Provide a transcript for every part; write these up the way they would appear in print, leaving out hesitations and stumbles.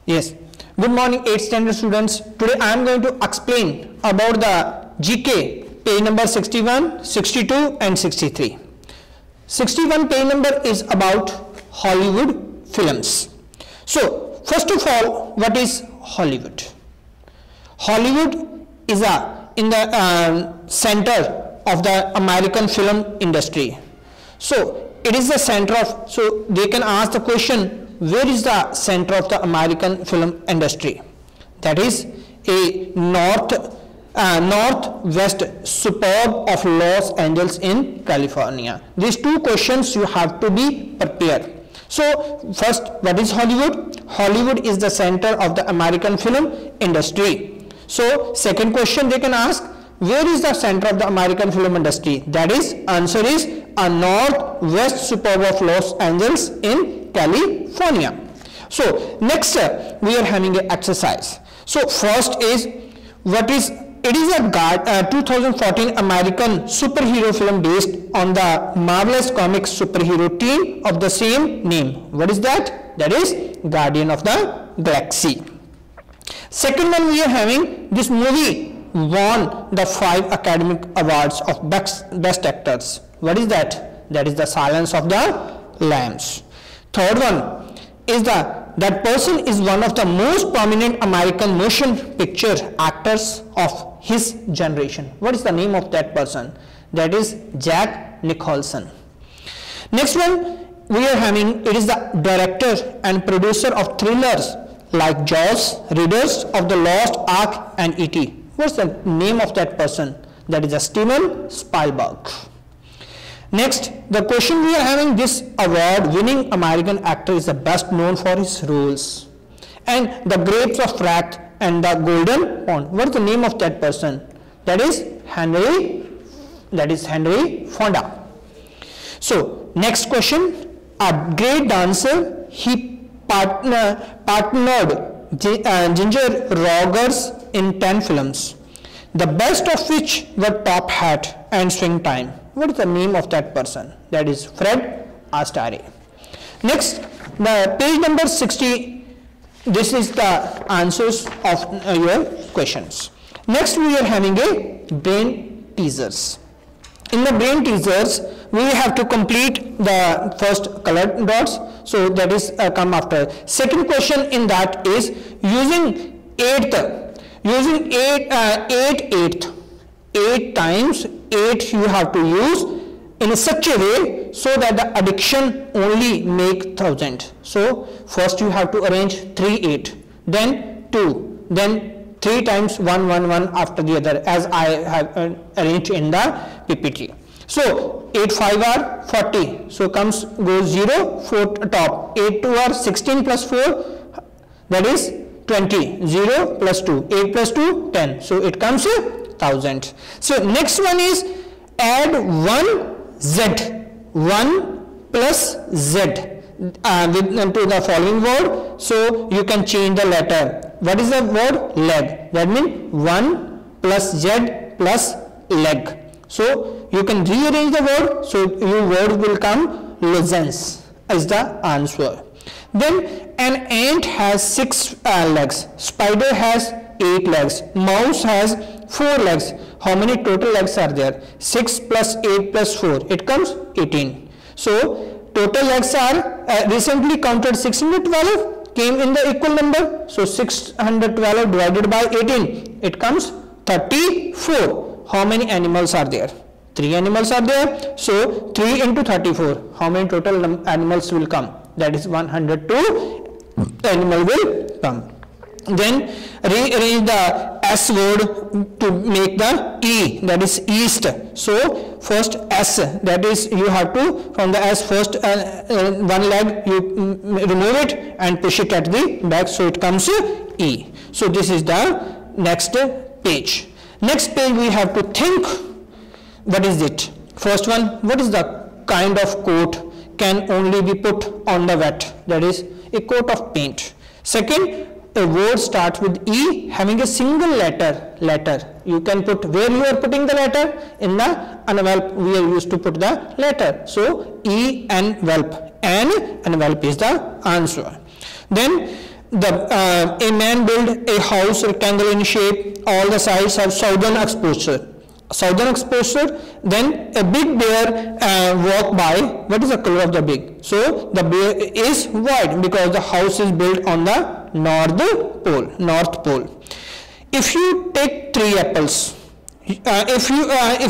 Yes. Good morning 8th standard students. Today I am going to explain about the GK page number 61, 62 and 63. 61 page number is about Hollywood films. So first of all, what is Hollywood? Hollywood is in the center of the American film industry. So it is the center of, so they can ask the question, where is the center of the American film industry? That is a northwest suburb of Los Angeles in California. These two questions you have to be prepared. So first, what is Hollywood? Hollywood is the center of the American film industry. So second question they can ask, where is the center of the American film industry? That is, answer is a northwest suburb of Los Angeles in California. So next we are having an exercise. So first is, it is a 2014 American superhero film based on the Marvelous Comics superhero team of the same name. What is that? That is Guardian of the Galaxy. Second one, we are having this movie won the 5 Academy Awards of Best Actors. What is that? That is The Silence of the Lambs. Third one is that person is one of the most prominent American motion picture actors of his generation. What is the name of that person? That is Jack Nicholson. Next one we are having, it is the director and producer of thrillers like Jaws, Raiders of the Lost Ark and E.T. What's the name of that person? That is Steven Spielberg. Next, the question we are having, this award winning American actor is the best known for his roles and The Grapes of Wrath and The Golden Pond. What is the name of that person? That is Henry Fonda. So next question, a great dancer, he partnered Ginger Rogers in 10 films, the best of which were Top Hat and Swing Time. What is the name of that person? That is Fred Astaire. Next, the page number 60, this is the answers of your questions. Next, we are having a brain teasers. In the brain teasers, we have to complete the first colored dots. So that is come after. Second question in that is using 8 times 8 you have to use in such a way so that the addition only make 1000. So first you have to arrange 3 8, then 2, then 3 times 1 1 1 after the other as I have arranged in the PPT. So 8 5 are 40, so goes 0 4 top, 8 2 are 16 plus 4, that is 20, 0 plus 2, 8 plus 2 10, so it comes 1000. So next one is add 1 plus z to the following word, so you can change the letter. What is the word? Leg. That means 1 plus z plus leg. So you can rearrange the word, so your word will come lozenge is the answer. Then an ant has 6 legs, spider has 8 legs, mouse has 4 legs. How many total legs are there? 6 plus 8 plus 4, it comes 18. So total legs are recently counted 612 came in the equal number, so 612 divided by 18, it comes 34. How many animals are there? 3 animals are there, so 3 into 34, how many total animals will come? That is 102 animal will come. Then rearrange the S word to make the E, that is east. So first S, that is you have to, from the S first one leg you remove it and push it at the back, so it comes E. So this is the next page. Next page we have to think, what is it? First one, what is the kind of coat can only be put on the wet? That is a coat of paint. Second, a word starts with E having a single letter. You can put, where you are putting the letter? In the envelope we are used to put the letter. So E envelope, envelope is the answer. Then A man built a house rectangle in shape. All the sides have southern exposure. Southern exposure. Then a big bear walked by. What is the color of the big? So the bear is white because the house is built on the North Pole. If you take 3 apples, if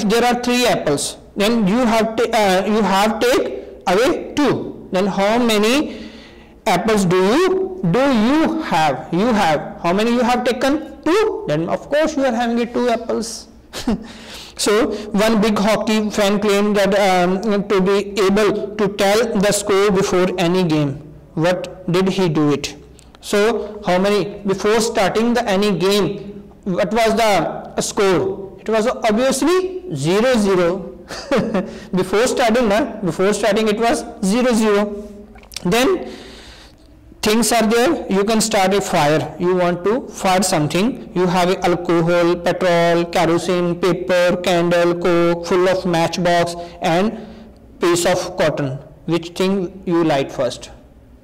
there are 3 apples, then you have take away 2. Then how many apples do you have? How many you have taken? 2. Then of course you are having 2 apples. So one big hockey fan claimed that to be able to tell the score before any game. What did he do it? So how many, before starting any game, what was the score? It was obviously 0-0. before starting it was 0-0. Then things are there. You can start a fire. You want to fire something. You have alcohol, petrol, kerosene, paper, candle, coke, full of matchbox and piece of cotton. Which thing you light first?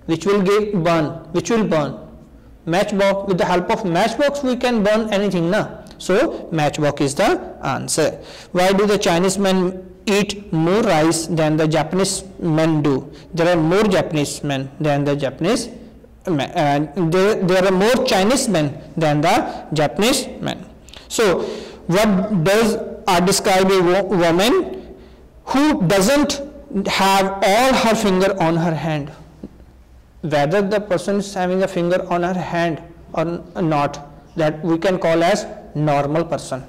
Which will burn? Matchbox. With the help of matchbox we can burn anything, na? So matchbox is the answer. Why do the Chinese men eat more rice than the Japanese men do? There are more Japanese men than the Japanese men. There are more Chinese men than the Japanese men. So what does describe a woman who doesn't have all her finger on her hand? Whether the person is having a finger on her hand or not, that we can call as normal person.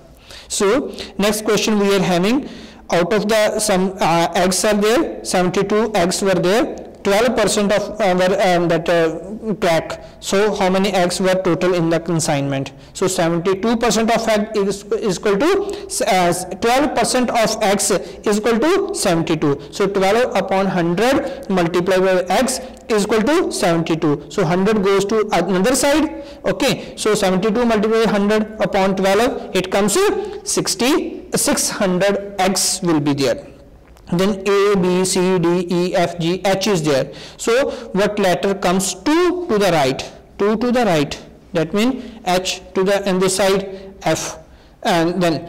So next question we are having, out of the some eggs are there, 72 eggs were there, 12% of were crack. So how many eggs were total in the consignment? So 72% of egg is equal to 12% of x is equal to 72. So 12 upon 100 multiplied by x is equal to 72. So 100 goes to another side. Okay. So 72 multiplied by 100 upon 12, it comes to 600 x will be there. Then A, B, C, D, E, F, G, H is there. So what letter comes 2 to the right? 2 to the right. That means H to the and this side F, and then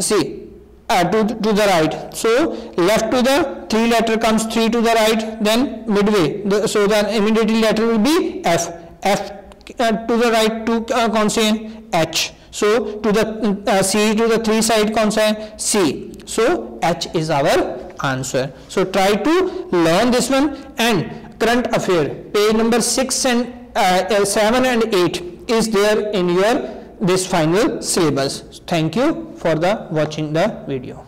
C to the right. So left to the 3 letter comes 3 to the right. Then midway. So the immediately letter will be F. F to the right 2 consonant H. So to the C to the 3 side consonant C. So H is our answer. So try to learn this one. And current affair page number 6 and 7 and 8 is there in your this final syllabus. Thank you for the watching the video.